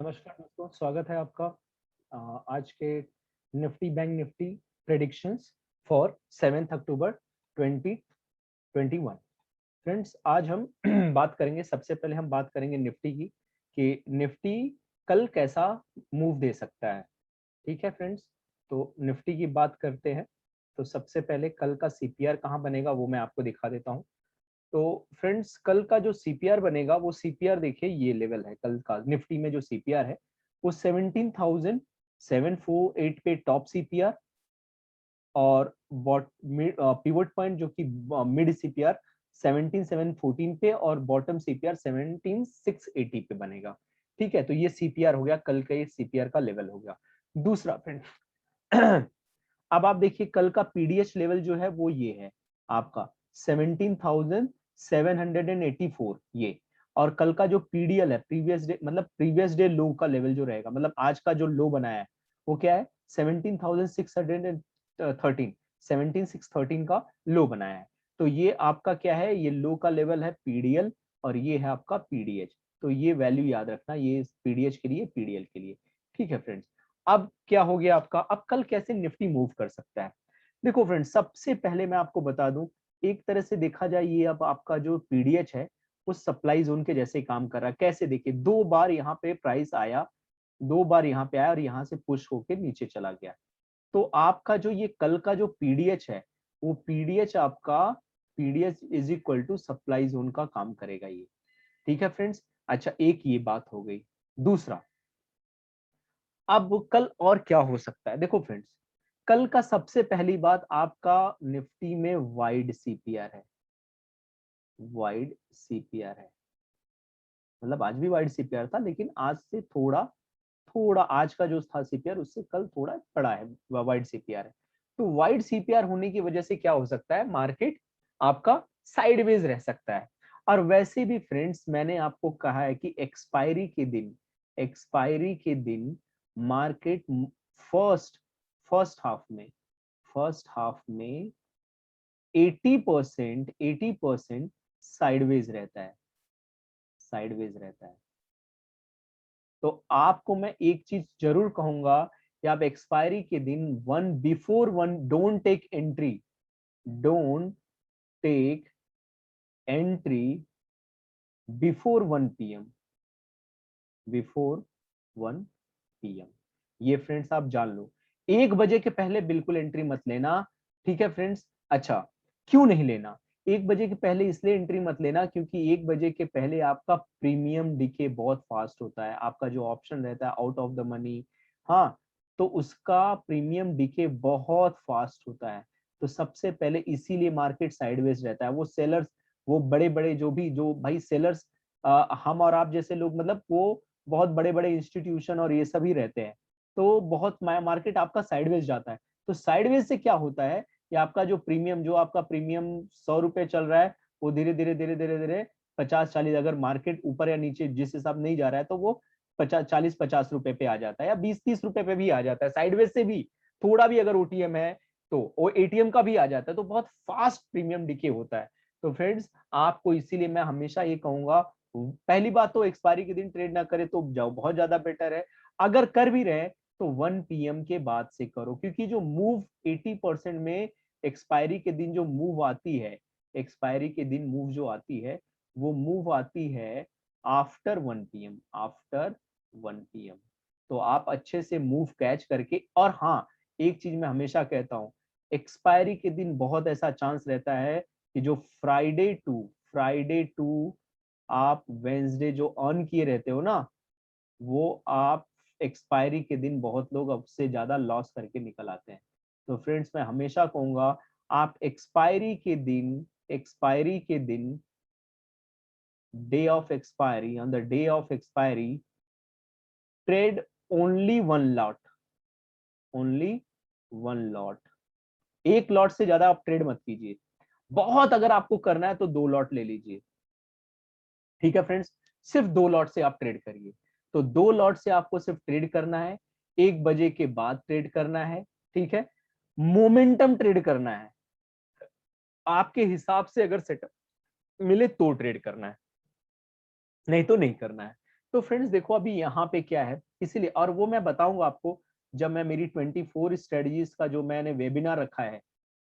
नमस्कार दोस्तों, स्वागत है आपका आज के Nifty bank Nifty predictions for 7 October 2021। Friends, आज हम बात करेंगे, सबसे पहले हम बात करेंगे निफ्टी की कि निफ्टी कल कैसा मूव दे सकता है। ठीक है फ्रेंड्स, तो निफ्टी की बात करते हैं। तो सबसे पहले कल का सीपीआर कहाँ बनेगा वो मैं आपको दिखा देता हूँ। तो फ्रेंड्स, कल का जो सीपीआर बनेगा वो सीपीआर देखिए ये लेवल है। कल का निफ्टी में जो सीपीआर है वो 17,748 पे टॉप सीपीआर और पिवट पॉइंट जो कि मिड सीपीआर 17,714 पे और बॉटम सीपीआर 17,680 पे बनेगा। ठीक है, तो ये सीपीआर हो गया, कल का ये सीपीआर का लेवल हो गया। दूसरा फ्रेंड अब आप देखिए कल का पीडीएच लेवल जो है वो ये है आपका 17,784 ये। और कल का जो पीडीएल है प्रीवियस डे, मतलब प्रीवियस डे लो का लेवल जो रहेगा, मतलब आज का जो लो बनाया है वो क्या है 17,613, 17,613 का लो बनाया है। तो ये आपका क्या है, ये लो का लेवल है पीडीएल और ये है आपका पीडीएच। तो ये वैल्यू याद रखना, ये पीडीएच के लिए, पीडीएल के लिए। ठीक है फ्रेंड्स, अब क्या हो गया आपका, अब कल कैसे निफ्टी मूव कर सकता है। देखो फ्रेंड्स, सबसे पहले मैं आपको बता दूं, एक तरह से देखा जाए ये अब आपका जो पीडीएच है वो सप्लाई जोन के जैसे काम कर रहा है। कैसे, देखिए दो बार यहाँ पे प्राइस आया, दो बार यहाँ पे आया और यहाँ से पुश होके नीचे चला गया। तो आपका जो ये कल का जो पीडीएच है वो पीडीएच आपका, PDH is equal to supply zone का काम करेगा ये। ठीक है फ्रेंड्स, अच्छा एक ये बात हो गई। दूसरा, अब कल और क्या हो सकता है। देखो फ्रेंड्स, कल का सबसे पहली बात, आपका निफ्टी में वाइड सीपीआर है, वाइड सीपीआर है। मतलब आज भी वाइड सीपीआर था लेकिन आज से थोड़ा थोड़ा आज का जो था सीपीआर उससे कल थोड़ा बड़ा है, वाइड सीपीआर है। तो वाइड सीपीआर होने की वजह से क्या हो सकता है, मार्केट आपका साइडवेज रह सकता है। और वैसे भी फ्रेंड्स, मैंने आपको कहा है कि एक्सपायरी के दिन, एक्सपायरी के दिन मार्केट फर्स्ट फर्स्ट हाफ में, फर्स्ट हाफ में 80% साइडवेज रहता है, साइडवेज रहता है। तो आपको मैं एक चीज जरूर कहूंगा कि आप एक्सपायरी के दिन one before one don't take entry, don't take entry before 1 PM, before 1 PM. ये फ्रेंड्स आप जान लो, 1 बजे के पहले बिल्कुल एंट्री मत लेना। ठीक है फ्रेंड्स, अच्छा क्यों नहीं लेना, 1 बजे के पहले इसलिए एंट्री मत लेना क्योंकि 1 बजे के पहले आपका प्रीमियम डिके बहुत फास्ट होता है। आपका जो ऑप्शन रहता है आउट ऑफ द मनी, हाँ, तो उसका प्रीमियम डिके बहुत फास्ट होता है। तो सबसे पहले इसीलिए मार्केट साइडवेज रहता है। वो सेलर्स, वो बड़े बड़े जो भी, जो भाई सेलर्स हम और आप जैसे लोग, मतलब वो बहुत बड़े बड़े इंस्टीट्यूशन और ये सभी रहते हैं। तो बहुत मार्केट आपका साइडवेज जाता है। तो साइडवेज से क्या होता है कि आपका जो प्रीमियम, जो आपका प्रीमियम 100 रुपए चल रहा है वो धीरे धीरे धीरे धीरे धीरे 50-40, अगर मार्केट ऊपर या नीचे जिस हिसाब नहीं जा रहा है तो वो 50-40-50 रुपए पे आ जाता है या 20-30 रुपए पे भी आ जाता है। साइडवेज से भी थोड़ा भी अगर ओटीएम है तो वो एटीएम का भी आ जाता है। तो बहुत फास्ट प्रीमियम डिके होता है। तो फ्रेंड्स, आपको इसीलिए मैं हमेशा ये कहूंगा, पहली बात तो एक्सपायरी के दिन ट्रेड ना करे तो जाओ, बहुत ज्यादा बेटर है। अगर कर भी रहे तो 1 पीएम के बाद से करो, क्योंकि जो मूव 80% में एक्सपायरी के दिन जो मूव आती है, एक्सपायरी के दिन मूव जो आती है वो मूव आती है आफ्टर 1 पीएम, आफ्टर 1 पीएम। तो आप अच्छे से मूव कैच करके, और हाँ एक चीज मैं हमेशा कहता हूं, एक्सपायरी के दिन बहुत ऐसा चांस रहता है कि जो फ्राइडे टू आप वेंसडे जो अर्न किए रहते हो ना, वो आप एक्सपायरी के दिन बहुत लोग अब से ज्यादा लॉस करके निकल आते हैं। तो फ्रेंड्स, मैं हमेशा कहूंगा आप एक्सपायरी के दिन, एक्सपायरी के दिन, day of expiry, on the day of expiry trade only 1 lot, only 1 lot. एक लॉट से ज्यादा आप ट्रेड मत कीजिए। बहुत अगर आपको करना है तो 2 लॉट ले लीजिए। ठीक है फ्रेंड्स, सिर्फ 2 लॉट से आप ट्रेड करिए। तो 2 लॉट से आपको सिर्फ ट्रेड करना है, 1 बजे के बाद ट्रेड करना है। ठीक है, मोमेंटम ट्रेड करना है, आपके हिसाब से अगर सेटअप मिले तो ट्रेड करना है, नहीं तो नहीं करना है। तो फ्रेंड्स देखो अभी यहाँ पे क्या है, इसीलिए, और वो मैं बताऊंगा आपको जब मैं मेरी 24 स्ट्रेटजीज का जो मैंने वेबिनार रखा है,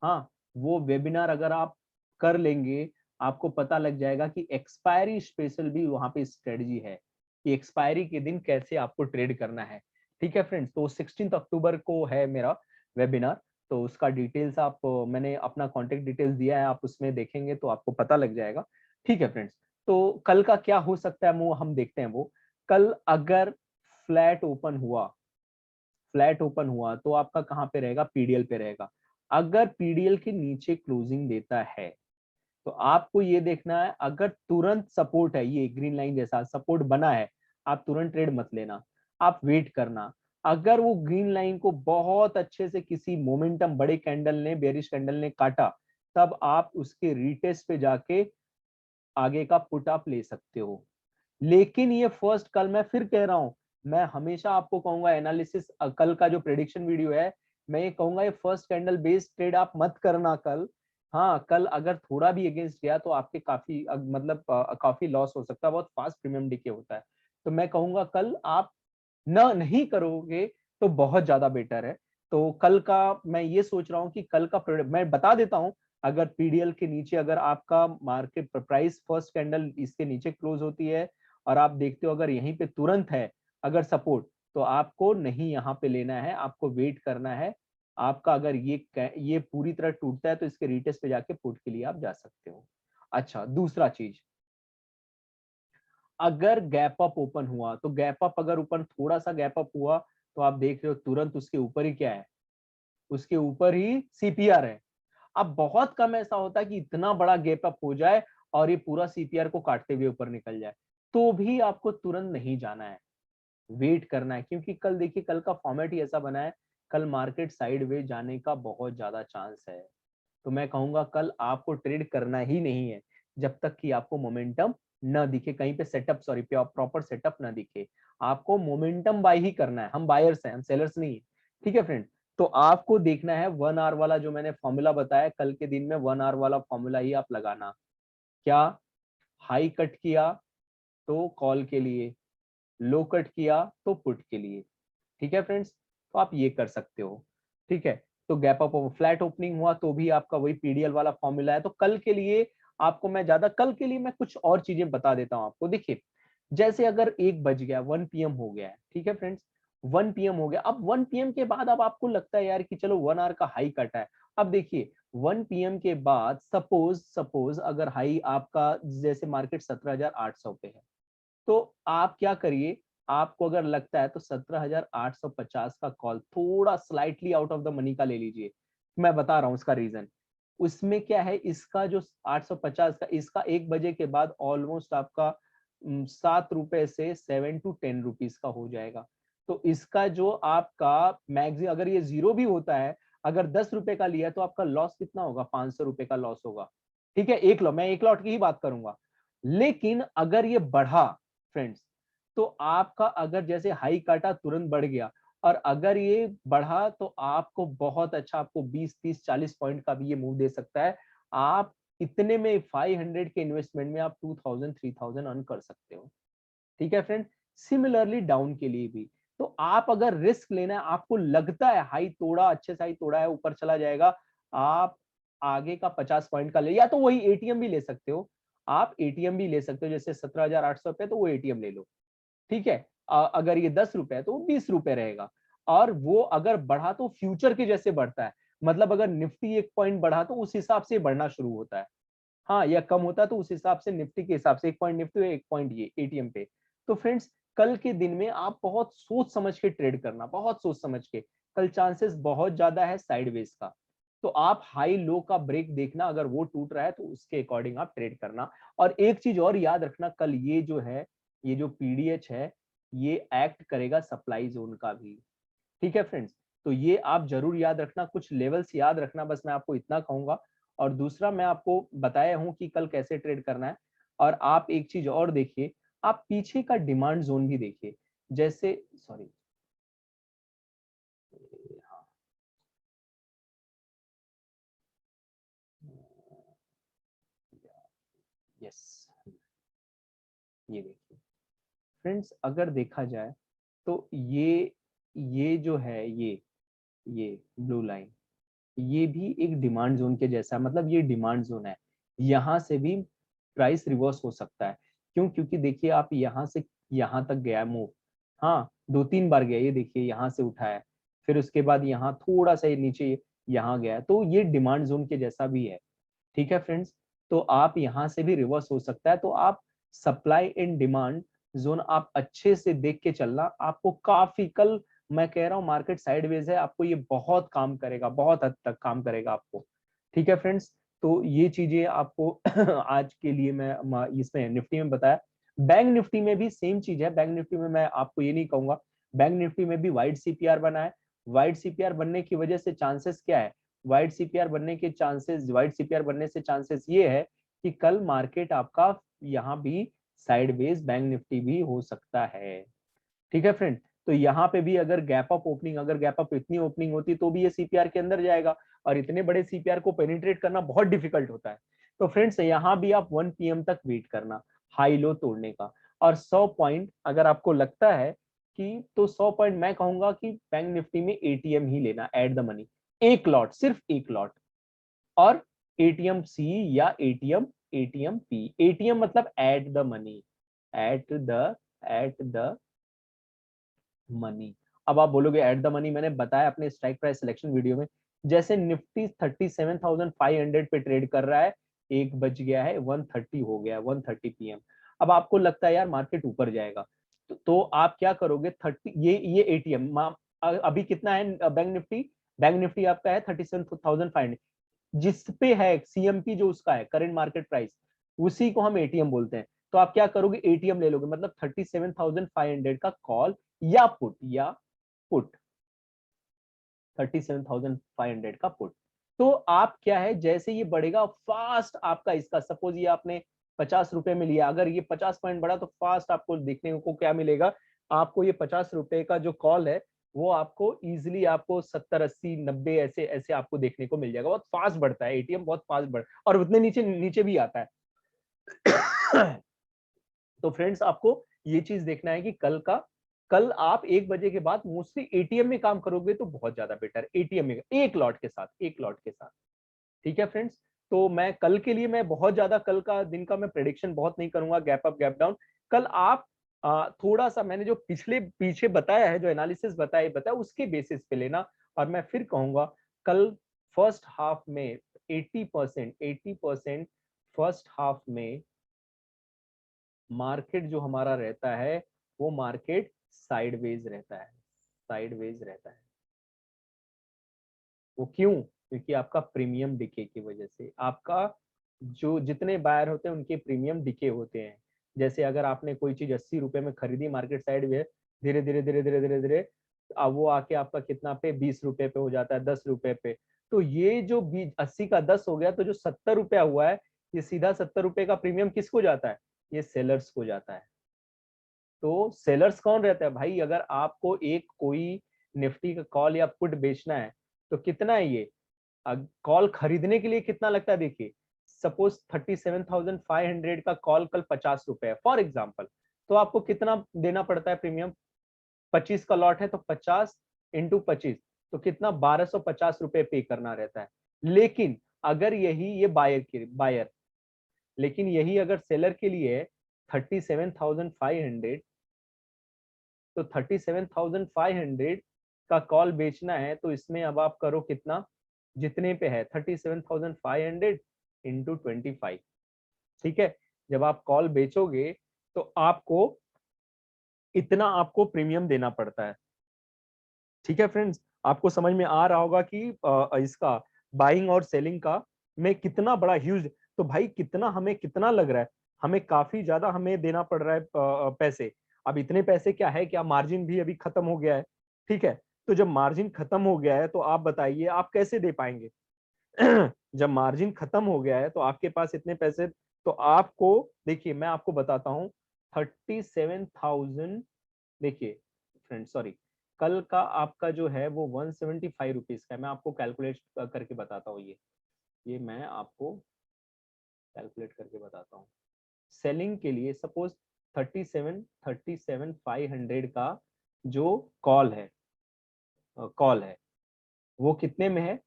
हाँ, वो वेबिनार अगर आप कर लेंगे, आपको पता लग जाएगा कि एक्सपायरी स्पेशल भी वहां पे स्ट्रेटजी है कि एक्सपायरी के दिन कैसे आपको ट्रेड करना है। ठीक है फ्रेंड्स, तो 16 अक्टूबर को है मेरा वेबिनार, तो उसका डिटेल्स आप, मैंने अपना कॉन्टेक्ट डिटेल्स दिया है, आप उसमें देखेंगे तो आपको पता लग जाएगा। ठीक है फ्रेंड्स, तो कल का क्या हो सकता है वो हम देखते हैं। वो कल अगर फ्लैट ओपन हुआ, फ्लैट ओपन हुआ तो आपका कहाँ पे रहेगा, पीडीएल पे रहेगा। अगर पीडीएल के नीचे क्लोजिंग देता है तो आपको ये देखना है, अगर तुरंत सपोर्ट है, ये ग्रीन लाइन जैसा सपोर्ट बना है, आप तुरंत ट्रेड मत लेना, आप वेट करना। अगर वो ग्रीन लाइन को बहुत अच्छे से किसी मोमेंटम बड़े कैंडल ने, बेरिश कैंडल ने काटा, तब आप उसके रिटेस्ट पे जाके आगे का पुट आप ले सकते हो। लेकिन ये फर्स्ट, कल मैं फिर कह रहा हूं, मैं हमेशा आपको कहूंगा एनालिसिस, कल का जो प्रेडिक्शन वीडियो है, मैं ये कहूंगा ये फर्स्ट कैंडल बेस्ड ट्रेड आप मत करना कल। हाँ, कल अगर थोड़ा भी अगेंस्ट गया तो आपके काफी मतलब काफी लॉस हो सकता है, बहुत फास्ट प्रीमियम डिके होता है। तो मैं कहूंगा कल आप न नहीं करोगे तो बहुत ज्यादा बेटर है। तो कल का मैं ये सोच रहा हूँ कि कल का मैं बता देता हूँ, अगर पीडीएल के नीचे, अगर आपका मार्केट प्राइस फर्स्ट कैंडल इसके नीचे क्लोज होती है और आप देखते हो अगर यहीं पे तुरंत है अगर सपोर्ट, तो आपको नहीं यहाँ पे लेना है, आपको वेट करना है। आपका अगर ये पूरी तरह टूटता है तो इसके रिटेस्ट पे जाके पुट के लिए आप जा सकते हो। अच्छा, दूसरा चीज, अगर गैप अप ओपन हुआ तो गैप अप अगर ऊपर थोड़ा सा गैप अप हुआ तो आप देख रहे हो तुरंत उसके ऊपर ही क्या है, उसके ऊपर ही सीपीआर है। अब बहुत कम ऐसा होता है कि इतना बड़ा गैप अप हो जाए और ये पूरा सीपीआर को काटते हुए ऊपर निकल जाए, तो भी आपको तुरंत नहीं जाना है, वेट करना है। क्योंकि कल देखिए, कल का फॉर्मेट ही ऐसा बना है, कल मार्केट साइडवेज जाने का बहुत ज्यादा चांस है। तो मैं कहूंगा कल आपको ट्रेड करना ही नहीं है जब तक कि आपको मोमेंटम न दिखे, कहीं पे सेटअप, सॉरी, प्रॉपर सेटअप ना दिखे। आपको मोमेंटम बाय ही करना है, हम बायर्स हैं, हम सेलर्स नहीं है। ठीक है फ्रेंड, तो आपको देखना है 1 आवर वाला जो मैंने फॉर्मूला बताया, कल के दिन में 1 आवर वाला फॉर्मूला ही आप लगाना। क्या, हाई कट किया तो कॉल के लिए, लो कट किया तो पुट के लिए। ठीक है फ्रेंड्स, तो आप ये कर सकते हो। ठीक है, तो गैप अप, फ्लैट ओपनिंग हुआ तो भी आपका वही पीडीएल वाला फॉर्मूला है। तो कल के लिए आपको मैं ज्यादा, कल के लिए मैं कुछ और चीजें बता देता हूं आपको। देखिए, जैसे अगर 1 बज गया, 1 PM हो गया है, ठीक है फ्रेंड्स, 1 PM हो गया, अब 1 PM के बाद अब आपको लगता है यार कि चलो 1 आवर का हाई कटा है। अब देखिए 1 PM के बाद सपोज सपोज अगर हाई आपका, जैसे मार्केट 17,800 पे है, तो आप क्या करिए, आपको अगर लगता है तो 17,850 का कॉल थोड़ा slightly out of the money का ले लीजिए। मैं बता रहा हूँ उसका रीजन, उसमें क्या है, इसका जो 850 का, इसका 1 बजे के बाद ऑलमोस्ट आपका 7 रुपए से 7 to 10 रुपीज का हो जाएगा। तो इसका जो आपका मैक्सिमम, अगर ये जीरो भी होता है, अगर 10 रुपए का लिया तो आपका लॉस कितना होगा, 500 रुपए का लॉस होगा। ठीक है, एक लॉट, मैं एक लॉट की ही बात करूंगा। लेकिन अगर ये बढ़ा फ्रेंड्स, तो आपका अगर जैसे हाई काटा तुरंत बढ़ गया, और अगर ये बढ़ा तो आपको बहुत अच्छा, आपको 20, 30, 40 पॉइंट का भी ये मूव दे सकता है। आप इतने में 500 के इन्वेस्टमेंट में आप 2000 3000 अर्न कर सकते हो। ठीक है फ्रेंड, सिमिलरली डाउन के लिए भी। तो आप अगर रिस्क लेना है, आपको लगता है हाई तोड़ा, अच्छे से हाई तोड़ा है, ऊपर चला जाएगा, आप आगे का 50 पॉइंट का ले, या तो वही एटीएम भी ले सकते हो। आप एटीएम भी ले सकते हो, जैसे 17,800 पे तो वो एटीएम ले लो। ठीक है, अगर ये 10 रुपए है तो वो 20 रुपए रहेगा। और वो अगर बढ़ा तो फ्यूचर के जैसे बढ़ता है, मतलब अगर निफ्टी 1 पॉइंट बढ़ा तो उस हिसाब से बढ़ना शुरू होता है। हाँ, या कम होता है तो उस हिसाब से, निफ्टी के हिसाब से 1 पॉइंट निफ्टी, 1 पॉइंट ये एटीएम पे। तो फ्रेंड्स, कल के दिन में आप बहुत सोच समझ के ट्रेड करना, बहुत सोच समझ के। कल चांसेस बहुत ज्यादा है साइडवेज का। तो आप हाई लो का ब्रेक देखना, अगर वो टूट रहा है तो उसके अकॉर्डिंग आप ट्रेड करना। और एक चीज और याद रखना, कल ये जो है, ये जो पीडीएच है, ये एक्ट करेगा सप्लाई जोन का भी। ठीक है फ्रेंड्स, तो ये आप जरूर याद रखना, कुछ लेवल्स याद रखना, बस मैं आपको इतना कहूंगा। और दूसरा, मैं आपको बताया हूं कि कल कैसे ट्रेड करना है। और आप एक चीज और देखिए, आप पीछे का डिमांड जोन भी देखिए, जैसे, सॉरी, हाँ, यस, ये देखिए, फ्रेंड्स अगर देखा जाए तो ये जो है ये ब्लू लाइन ये भी एक डिमांड जोन के जैसा, मतलब ये डिमांड जोन है, यहाँ से भी प्राइस रिवर्स हो सकता है। क्यों? क्योंकि देखिए आप यहाँ से यहाँ तक गया मूव, हाँ 2-3 बार गया, ये देखिए यहाँ से उठा है, फिर उसके बाद यहाँ थोड़ा सा नीचे यहाँ गया, तो ये डिमांड जोन के जैसा भी है। ठीक है फ्रेंड्स, तो आप यहाँ से भी रिवर्स हो सकता है, तो आप सप्लाई एंड डिमांड जोन आप अच्छे से देख के चलना, आपको काफी कल मैं कह रहा हूँ मार्केट साइडवेज है, आपको ये बहुत काम करेगा, बहुत हद तक काम करेगा आपको। ठीक है फ्रेंड्स, तो ये चीजें आपको आज के लिए मैं इसमें निफ्टी में बताया। बैंक निफ्टी में भी सेम चीज है, बैंक निफ्टी में मैं आपको ये नहीं कहूंगा, बैंक निफ्टी में भी वाइड सीपीआर बना है। वाइड सीपीआर बनने की वजह से चांसेस क्या है, वाइड सीपीआर बनने के चांसेस, वाइड सीपीआर बनने से चांसेस ये है कि कल मार्केट आपका यहाँ भी साइडवेज बैंक निफ्टी भी हो सकता है। ठीक है फ्रेंड, तो यहाँ पे भी अगर गैप अप ओपनिंग, अगर गैप अप इतनी ओपनिंग होती तो भी ये सीपीआर के अंदर जाएगा, और इतने बड़े सीपीआर को पेनिट्रेट करना बहुत डिफिकल्ट होता है। तो फ्रेंड्स यहाँ भी आप 1 PM तक वेट करना हाई लो तोड़ने का, और 100 पॉइंट अगर आपको लगता है कि, तो 100 पॉइंट मैं कहूंगा कि बैंक निफ्टी में एटीएम ही लेना एट द मनी, एक लॉट, सिर्फ एक लॉट, और एटीएम सी या एटीएम पी। एटीएम मतलब at the money, at the money. अब आप बोलोगे एट द मनी, मैंने बताया अपने स्ट्राइक प्राइस सिलेक्शन वीडियो में, जैसे निफ्टी 37,500 पे ट्रेड कर रहा है, 1 बज गया है, 1:30 हो गया है, 1:30 PM। अब आपको लगता है यार मार्केट ऊपर जाएगा, तो आप क्या करोगे, 30, ये एटीएम अभी कितना है बैंक निफ्टी, बैंक निफ्टी आपका है 37,500, जिसपे है सीएमपी जो उसका है करंट मार्केट प्राइस, उसी को हम एटीएम बोलते हैं। तो आप क्या करोगे, एटीएम ले लोगे, मतलब 37,500 का कॉल या पुट 37,500 का पुट। तो आप क्या है, जैसे ये बढ़ेगा फास्ट आपका इसका, सपोज ये आपने 50 रुपए में लिया, अगर ये 50 पॉइंट बढ़ा तो फास्ट आपको देखने को क्या मिलेगा, आपको ये 50 रुपए का जो कॉल है वो आपको इजिली आपको 70, 80, 90 ऐसे ऐसे आपको देखने को मिल जाएगा। बहुत फास्ट बढ़ता है एटीएम, बहुत फास्ट बढ़, और उतने नीचे नीचे भी आता है। तो फ्रेंड्स आपको ये चीज देखना है कि कल आप 1 बजे के बाद मोस्टली एटीएम में काम करोगे तो बहुत ज्यादा बेटर, एटीएम में एक लॉट के साथ, एक लॉट के साथ। ठीक है फ्रेंड्स, तो मैं कल के लिए मैं बहुत ज्यादा कल का दिन का मैं प्रेडिक्शन बहुत नहीं करूंगा, गैप अप गैप डाउन। कल आप थोड़ा सा मैंने जो पिछले पीछे बताया है, जो एनालिसिस बताया उसके बेसिस पे लेना। और मैं फिर कहूंगा कल फर्स्ट हाफ में 80% फर्स्ट हाफ में मार्केट जो हमारा रहता है वो मार्केट साइडवेज रहता है, साइडवेज रहता है। वो क्यों? क्योंकि आपका प्रीमियम डिके की वजह से, आपका जो जितने बायर होते हैं उनके प्रीमियम डिके होते हैं। जैसे अगर आपने कोई चीज 80 रुपए में खरीदी, मार्केट साइड में धीरे धीरे धीरे धीरे धीरे धीरे अब वो आके आपका कितना पे 20 रुपए पे हो जाता है, 10 रुपए पे। तो ये जो 80 का 10 हो गया, तो जो 70 रुपया हुआ है, ये सीधा 70 रुपए का प्रीमियम किसको जाता है, ये सेलर्स को जाता है। तो सेलर्स कौन रहता है भाई, अगर आपको एक कोई निफ्टी का कॉल या पुट बेचना है तो कितना है ये, कॉल खरीदने के लिए कितना लगता है, देखिए सपोज 37,500 का कॉल कल 50 रुपए है फॉर एग्जाम्पल, तो आपको कितना देना पड़ता है प्रीमियम, 25 का लॉट है तो 50 इंटू 25, तो कितना 1250 रुपए पे करना रहता है। लेकिन अगर यही ये बायर, लेकिन यही अगर सेलर के लिए है 37,500, तो 37,500 का कॉल बेचना है, तो इसमें अब आप करो कितना, जितने पे है 37,500 इंटू 25। ठीक है, जब आप कॉल बेचोगे तो आपको इतना आपको प्रीमियम देना पड़ता है। ठीक है फ्रेंड्स, आपको समझ में आ रहा होगा कि इसका बाइंग और सेलिंग का में कितना बड़ा ह्यूज, तो भाई कितना हमें कितना लग रहा है, हमें काफी ज्यादा हमें देना पड़ रहा है पैसे। अब इतने पैसे क्या है, क्या मार्जिन भी अभी खत्म हो गया है। ठीक है, तो जब मार्जिन खत्म हो गया है तो आप बताइए आप कैसे दे पाएंगे। जब मार्जिन खत्म हो गया है तो आपके पास इतने पैसे, तो आपको देखिए मैं आपको बताता हूँ 37,000, देखिए फ्रेंड सॉरी, कल का आपका जो है वो 175 रुपीज का है। मैं आपको कैलकुलेट करके बताता हूँ, ये मैं आपको कैलकुलेट करके बताता हूँ। सेलिंग के लिए सपोज 37,500 का जो कॉल है वो कितने में है,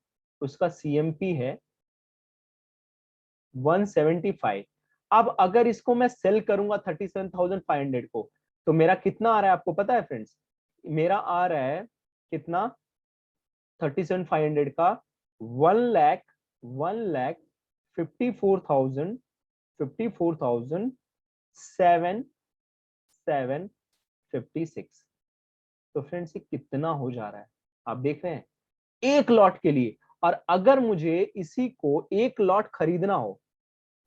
उसका सीएमपी है 175। अब अगर इसको मैं सेल करूंगा 37,500 को, तो मेरा कितना आ रहा है आपको पता है फ्रेंड्स? मेरा आ रहा है कितना? 37,500 का 1,54,000 54,756। तो फ्रेंड्स ये कितना हो जा रहा है आप देख रहे हैं एक लॉट के लिए। और अगर मुझे इसी को एक लॉट खरीदना हो,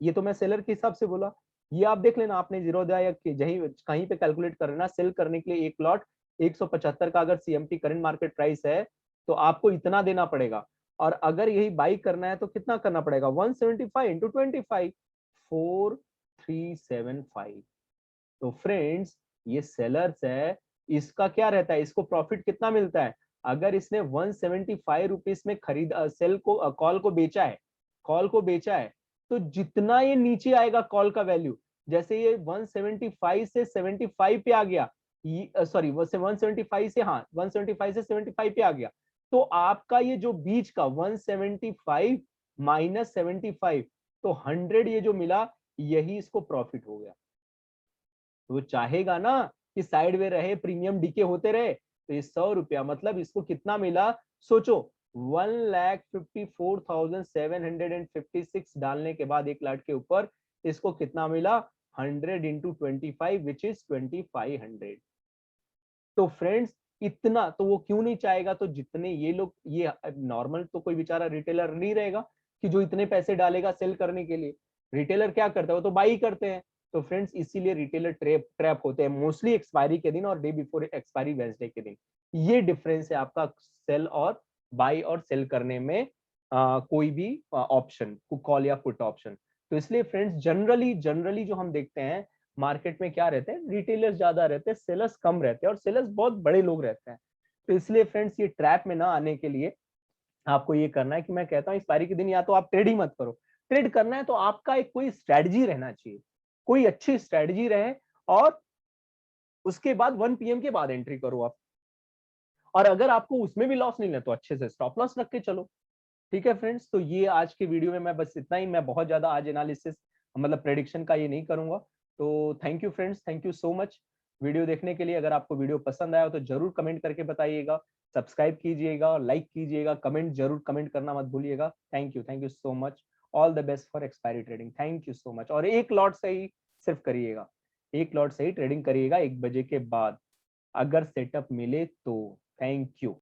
ये तो मैं सेलर के हिसाब से बोला, ये आप देख लेना, आपने जीरोधा या कहीं पे कैलकुलेट कर लेना, सेल करने के लिए एक लॉट 175 का अगर सीएमपी करंट मार्केट प्राइस है तो आपको इतना देना पड़ेगा। और अगर यही बाई करना है तो कितना करना पड़ेगा? 175 इंटू 25, 4375। तो फ्रेंड्स ये सेलर्स है, इसका क्या रहता है, इसको प्रॉफिट कितना मिलता है? अगर इसने 175 रुपीस में खरीद सेल को कॉल को बेचा है तो जितना ये नीचे आएगा कॉल का वैल्यू, जैसे ये 175 से 75 पे आ गया, सॉरी 175 से, हाँ 175 से 75 पे आ गया, तो आपका ये जो बीच का 175 माइनस 75, तो 100 ये जो मिला यही इसको प्रॉफिट हो गया। तो वो चाहेगा ना कि साइड वे रहे, प्रीमियम डीके होते रहे, तो ये 100 रुपया मतलब इसको कितना मिला सोचो, 1,54,756 डालने के बाद एक लाख के ऊपर इसको कितना मिला? 100 इंटू 25 विच इज 2500। तो फ्रेंड्स इतना तो वो क्यों नहीं चाहेगा? तो जितने ये लोग, ये नॉर्मल तो कोई बेचारा रिटेलर नहीं रहेगा कि जो इतने पैसे डालेगा सेल करने के लिए। रिटेलर क्या करता है, वो तो बाई करते हैं। तो फ्रेंड्स इसीलिए रिटेलर ट्रैप होते हैं मोस्टली एक्सपायरी के दिन और डे बिफोर एक्सपायरी वेंसडे के दिन। ये डिफरेंस है आपका सेल और बाई और सेल करने में कोई भी ऑप्शन, कॉल या पुट ऑप्शन। तो इसलिए फ्रेंड्स जनरली जो हम देखते हैं मार्केट में क्या रहते हैं, रिटेलर्स ज्यादा रहते हैं, सेलर्स कम रहते हैं, और सेलर्स बहुत बड़े लोग रहते हैं। तो इसलिए फ्रेंड्स ये ट्रैप में ना आने के लिए आपको ये करना है कि मैं कहता हूँ एक्सपायरी के दिन या तो आप ट्रेड ही मत करो। ट्रेड करना है तो आपका एक कोई स्ट्रेटजी रहना चाहिए, कोई अच्छी स्ट्रेटजी रहे, और उसके बाद 1 PM के बाद एंट्री करो आप। और अगर आपको उसमें भी लॉस नहीं है तो अच्छे से स्टॉप लॉस रख के चलो। ठीक है फ्रेंड्स, तो ये आज के वीडियो में मैं बस इतना ही, मैं बहुत ज्यादा आज एनालिसिस मतलब प्रेडिक्शन का ये नहीं करूंगा। तो thank you friends, thank you so much video देखने के लिए। अगर आपको वीडियो पसंद आया हो तो जरूर कमेंट करके बताइएगा, सब्सक्राइब कीजिएगा, लाइक कीजिएगा, कमेंट जरूर कमेंट करना मत भूलिएगा। Thank you so much. All the best for expiry trading. Thank you so much. और एक लॉट से ही सिर्फ करिएगा, एक लॉट से ही ट्रेडिंग करिएगा 1 बजे के बाद, अगर सेटअप मिले तो। Thank you.